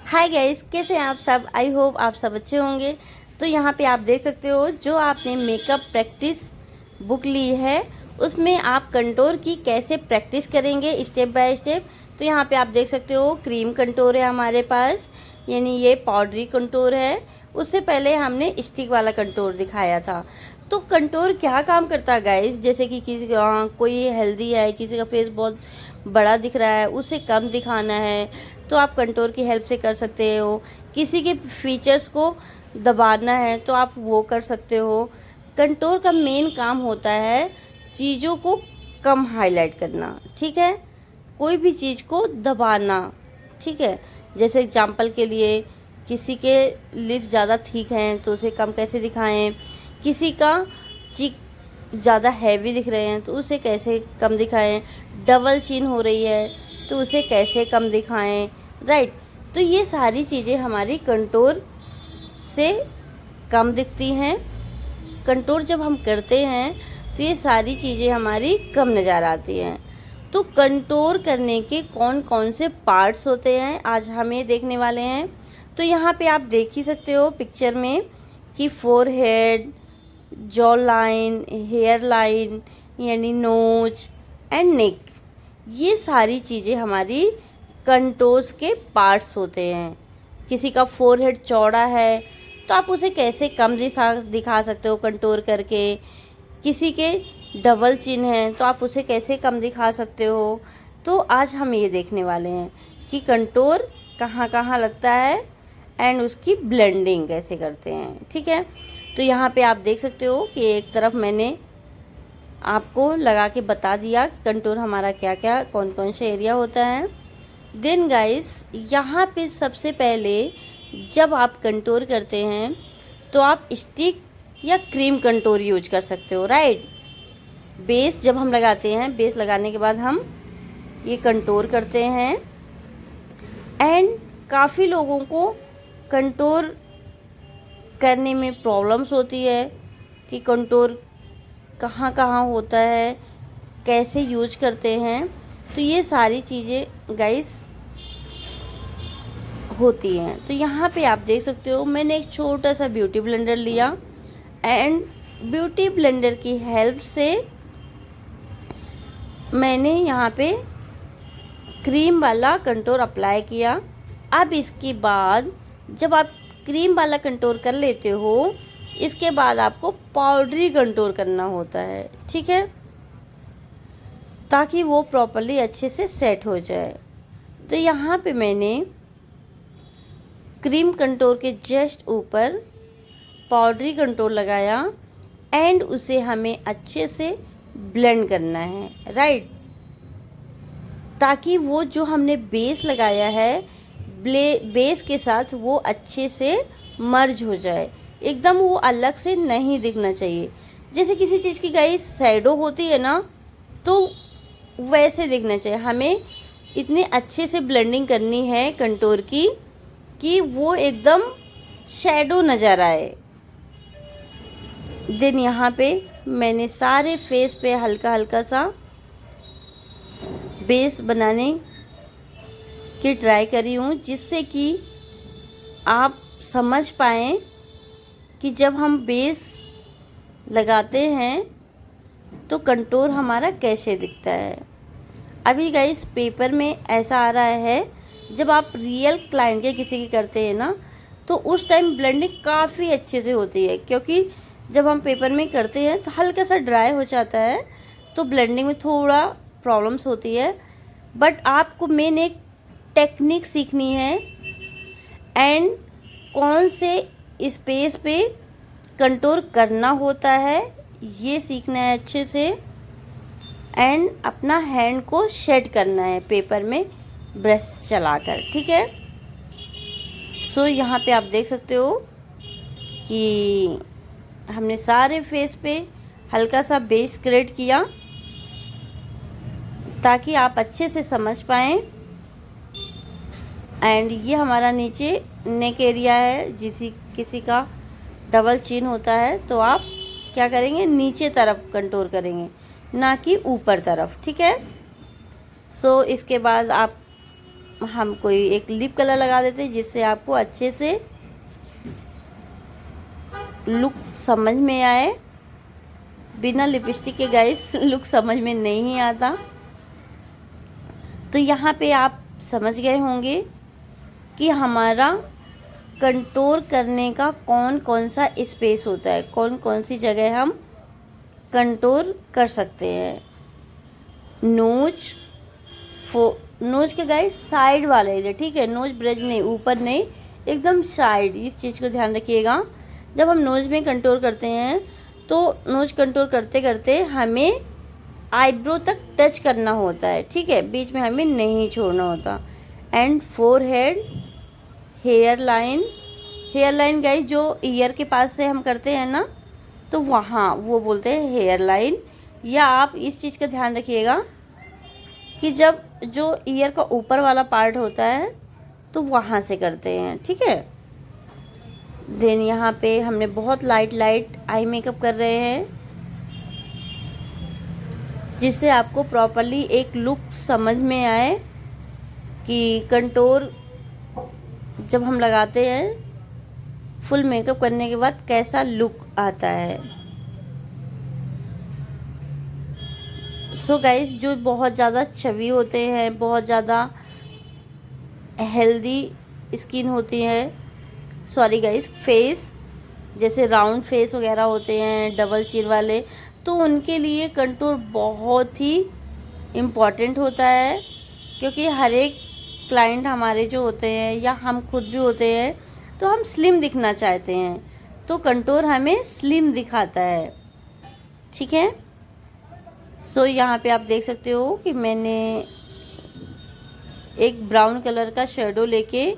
Hi guys, कैसे हैं आप सब। आई होप आप सब अच्छे होंगे। तो यहाँ पे आप देख सकते हो जो आपने मेकअप प्रैक्टिस बुक ली है उसमें आप कंटोर की कैसे प्रैक्टिस करेंगे स्टेप बाय स्टेप। तो यहाँ पे आप देख सकते हो क्रीम कंटोर है हमारे पास, यानी ये पाउडरी कंटोर है। उससे पहले हमने स्टिक वाला कंटोर दिखाया था। तो कंटोर क्या काम करता है गाइस, जैसे कि किसी कोई हेल्दी है, किसी का फेस बहुत बड़ा दिख रहा है, उसे कम दिखाना है तो आप कंटोर की हेल्प से कर सकते हो। किसी के फीचर्स को दबाना है तो आप वो कर सकते हो। कंटोर का मेन काम होता है चीज़ों को कम हाईलाइट करना, ठीक है, कोई भी चीज़ को दबाना, ठीक है। जैसे एग्जांपल के लिए किसी के लिप्स ज़्यादा थिक हैं तो उसे कम कैसे दिखाएं, किसी का चिक ज़्यादा हैवी दिख रहे हैं तो उसे कैसे कम दिखाएं, डबल चिन हो रही है तो उसे कैसे कम दिखाएं, राइट। तो ये सारी चीज़ें हमारी कंटोर से कम दिखती हैं। कंटोर जब हम करते हैं तो ये सारी चीज़ें हमारी कम नज़र आती हैं। तो कंटोर करने के कौन कौन से पार्ट्स होते हैं आज हम ये देखने वाले हैं। तो यहाँ पे आप देख ही सकते हो पिक्चर में कि forehead, jaw line, hair line यानी नोज एंड नेक, ये सारी चीज़ें हमारी कंटोर्स के पार्ट्स होते हैं। किसी का फोरहेड चौड़ा है तो आप उसे कैसे कम दिखा सकते हो कंटोर करके। किसी के डबल चिन है तो आप उसे कैसे कम दिखा सकते हो। तो आज हम ये देखने वाले हैं कि कंटोर कहाँ कहाँ लगता है एंड उसकी ब्लेंडिंग कैसे करते हैं, ठीक है। तो यहाँ पे आप देख सकते हो कि एक तरफ मैंने आपको लगा के बता दिया कि कंटोर हमारा क्या क्या कौन कौन से एरिया होता है। देन गाइस, यहाँ पे सबसे पहले जब आप कंटोर करते हैं तो आप स्टिक या क्रीम कंटोर यूज कर सकते हो, राइट। बेस जब हम लगाते हैं, बेस लगाने के बाद हम ये कंटोर करते हैं। एंड काफ़ी लोगों को कंटोर करने में प्रॉब्लम्स होती है कि कंटोर कहाँ कहाँ होता है, कैसे यूज करते हैं। तो ये सारी चीज़ें गाइस होती हैं। तो यहाँ पे आप देख सकते हो मैंने एक छोटा सा ब्यूटी ब्लेंडर लिया एंड ब्यूटी ब्लेंडर की हेल्प से मैंने यहाँ पे क्रीम वाला कंटोर अप्लाई किया। अब इसके बाद जब आप क्रीम वाला कंटोर कर लेते हो, इसके बाद आपको पाउडरी कंटोर करना होता है, ठीक है, ताकि वो प्रॉपर्ली अच्छे से सेट हो जाए। तो यहाँ पे मैंने क्रीम कंटोर के जस्ट ऊपर पाउडरी कंटोर लगाया एंड उसे हमें अच्छे से ब्लेंड करना है, राइट, ताकि वो जो हमने बेस लगाया है बेस के साथ वो अच्छे से मर्ज हो जाए, एकदम वो अलग से नहीं दिखना चाहिए। जैसे किसी चीज़ की गाइस शैडो होती है ना, तो वैसे दिखना चाहिए। हमें इतने अच्छे से ब्लेंडिंग करनी है कंटोर की कि वो एकदम शैडो नज़र आए। देन यहाँ पे मैंने सारे फेस पे हल्का हल्का सा बेस बनाने की ट्राई करी हूँ, जिससे कि आप समझ पाएँ कि जब हम बेस लगाते हैं तो कंटोर हमारा कैसे दिखता है। अभी गाइस पेपर में ऐसा आ रहा है, जब आप रियल क्लाइंट के किसी की करते हैं ना तो उस टाइम ब्लेंडिंग काफ़ी अच्छे से होती है, क्योंकि जब हम पेपर में करते हैं तो हल्का सा ड्राई हो जाता है तो ब्लेंडिंग में थोड़ा प्रॉब्लम्स होती है। बट आपको मेन एक टेक्निक सीखनी है एंड कौन से स्पेस पे कंटोर करना होता है ये सीखना है अच्छे से एंड अपना हैंड को शेड करना है पेपर में ब्रश चलाकर, ठीक है। सो यहाँ पे आप देख सकते हो कि हमने सारे फेस पे हल्का सा बेस क्रिएट किया ताकि आप अच्छे से समझ पाएँ। एंड ये हमारा नीचे नेक एरिया है, किसी का डबल चिन होता है तो आप क्या करेंगे, नीचे तरफ कंटोर करेंगे, ना कि ऊपर तरफ, ठीक है। सो इसके बाद आप हम कोई एक लिप कलर लगा देते हैं जिससे आपको अच्छे से लुक समझ में आए। बिना लिपस्टिक के गाइस लुक समझ में नहीं आता। तो यहाँ पे आप समझ गए होंगे कि हमारा कंटूर करने का कौन कौन सा स्पेस होता है, कौन कौन सी जगह हम कंटूर कर सकते हैं। नोज के गाइस साइड वाले एरिया, ठीक है, नोज ब्रिज नहीं, ऊपर नहीं, एकदम साइड। इस चीज़ को ध्यान रखिएगा। जब हम नोज में कंटूर करते हैं तो नोज कंटूर करते करते हमें आईब्रो तक टच करना होता है, ठीक है, बीच में हमें नहीं छोड़ना होता। And forehead, hair line guys जो ईयर के पास से हम करते हैं ना, तो वहाँ वो बोलते हैं हेयर लाइन। या आप इस चीज़ का ध्यान रखिएगा कि जब जो ईयर का ऊपर वाला पार्ट होता है तो वहाँ से करते हैं, ठीक है। देन यहाँ पे हमने बहुत लाइट आई मेकअप कर रहे हैं जिससे आपको प्रॉपरली एक लुक समझ में आए कि कंटूर जब हम लगाते हैं फुल मेकअप करने के बाद कैसा लुक आता है। सो गाइस जो बहुत ज़्यादा छवि होते हैं, बहुत ज़्यादा हेल्दी स्किन होती है, सॉरी गाइस फेस, जैसे राउंड फेस वगैरह होते हैं, डबल चिन वाले, तो उनके लिए कंटूर बहुत ही इम्पॉर्टेंट होता है। क्योंकि हर एक क्लाइंट हमारे जो होते हैं या हम खुद भी होते हैं तो हम स्लिम दिखना चाहते हैं, तो कंटूर हमें स्लिम दिखाता है, ठीक है। सो यहाँ पे आप देख सकते हो कि मैंने एक ब्राउन कलर का शेडो लेके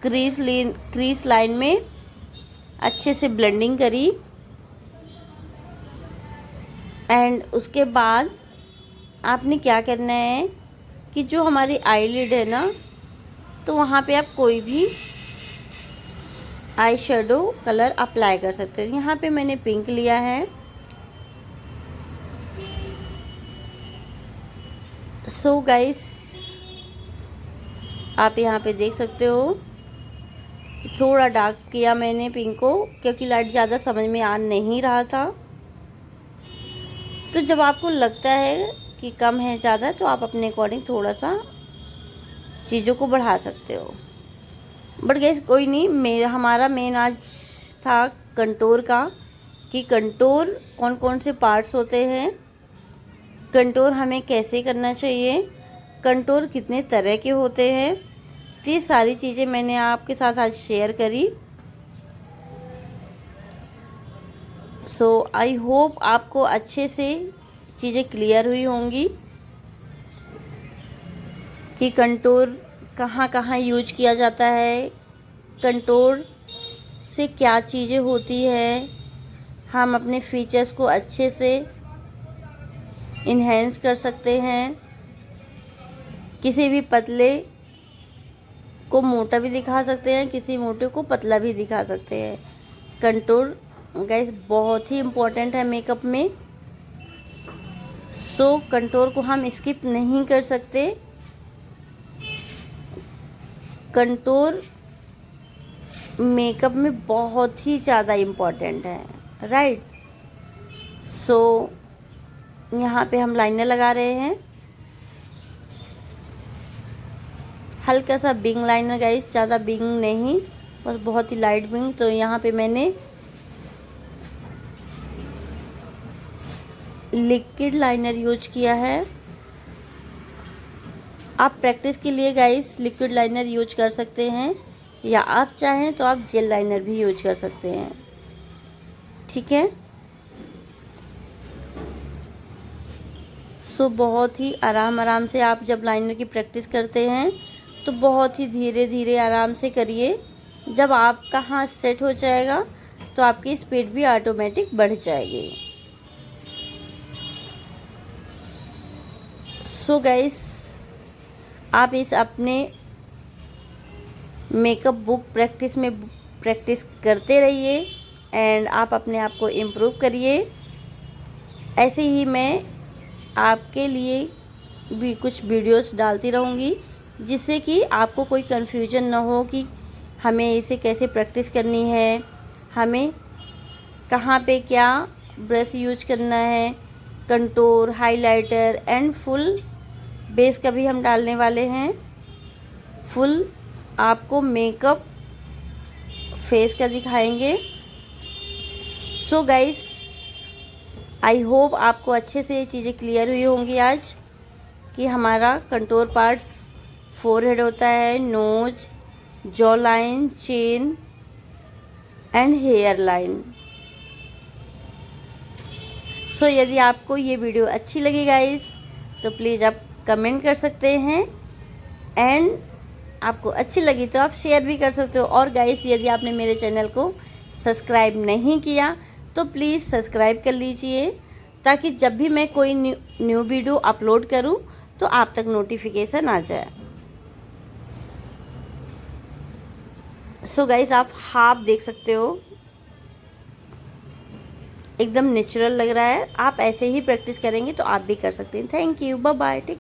क्रीज लाइन में अच्छे से ब्लेंडिंग करी। एंड उसके बाद आपने क्या करना है कि जो हमारी आईलिड है ना, तो वहाँ पे आप कोई भी आई शेडो कलर अप्लाई कर सकते हो। यहाँ पे मैंने पिंक लिया है। सो गाइस आप यहाँ पे देख सकते हो थोड़ा डार्क किया मैंने पिंक को, क्योंकि लाइट ज़्यादा समझ में आ नहीं रहा था। तो जब आपको लगता है कि कम है ज़्यादा, तो आप अपने अकॉर्डिंग थोड़ा सा चीज़ों को बढ़ा सकते हो। बट गाइस कोई नहीं, हमारा मेन आज था कंटूर का, कि कंटूर कौन कौन से पार्ट्स होते हैं, कंटूर हमें कैसे करना चाहिए, कंटूर कितने तरह के होते हैं। तो ये सारी चीज़ें मैंने आपके साथ आज शेयर करी। सो आई होप आपको अच्छे से चीज़ें क्लियर हुई होंगी कि कंटूर कहाँ कहाँ यूज किया जाता है, कंटूर से क्या चीज़ें होती हैं, हम अपने फीचर्स को अच्छे से इन्हेंस कर सकते हैं, किसी भी पतले को मोटा भी दिखा सकते हैं, किसी मोटे को पतला भी दिखा सकते हैं। कंटूर गाइस बहुत ही इम्पोर्टेंट है मेकअप में। सो कंटूर को हम स्किप नहीं कर सकते। कंटूर मेकअप में बहुत ही ज़्यादा इम्पोर्टेंट है, राइट। सो यहाँ पे हम लाइनर लगा रहे हैं, हल्का सा बिंग लाइनर गाइस, ज़्यादा बिंग नहीं, बस बहुत ही लाइट बिंग। तो यहाँ पे मैंने लिक्विड लाइनर यूज किया है। आप प्रैक्टिस के लिए गाइस लिक्विड लाइनर यूज कर सकते हैं, या आप चाहें तो आप जेल लाइनर भी यूज कर सकते हैं, ठीक है। सो बहुत ही आराम से आप जब लाइनर की प्रैक्टिस करते हैं तो बहुत ही धीरे धीरे आराम से करिए। जब आपका हाथ सेट हो जाएगा तो आपकी स्पीड भी ऑटोमेटिक बढ़ जाएगी। सो गाइस आप इस अपने मेकअप बुक प्रैक्टिस में प्रैक्टिस करते रहिए एंड आप अपने आप को इम्प्रूव करिए। ऐसे ही मैं आपके लिए भी कुछ वीडियोस डालती रहूँगी जिससे कि आपको कोई कन्फ्यूजन ना हो कि हमें इसे कैसे प्रैक्टिस करनी है, हमें कहाँ पे क्या ब्रश यूज करना है। Contour, highlighter and full bass का भी हम डालने वाले हैं। फुल आपको मेकअप फेस का दिखाएंगे। सो गाइस, आई होप आपको अच्छे से ये चीज़ें क्लियर हुई होंगी आज कि हमारा कंटूर पार्ट्स, फोरहेड होता है, nose, jaw line, chin and hair line. So यदि आपको ये वीडियो अच्छी लगी गाइस तो प्लीज़ आप कमेंट कर सकते हैं, एंड आपको अच्छी लगी तो आप शेयर भी कर सकते हो। और गाइस, यदि आपने मेरे चैनल को सब्सक्राइब नहीं किया तो प्लीज़ सब्सक्राइब कर लीजिए, ताकि जब भी मैं कोई न्यू वीडियो अपलोड करूं तो आप तक नोटिफिकेशन आ जाए। सो गाइस, आप हाफ देख सकते हो, एकदम नेचुरल लग रहा है। आप ऐसे ही प्रैक्टिस करेंगे तो आप भी कर सकते हैं। Thank you, bye bye, take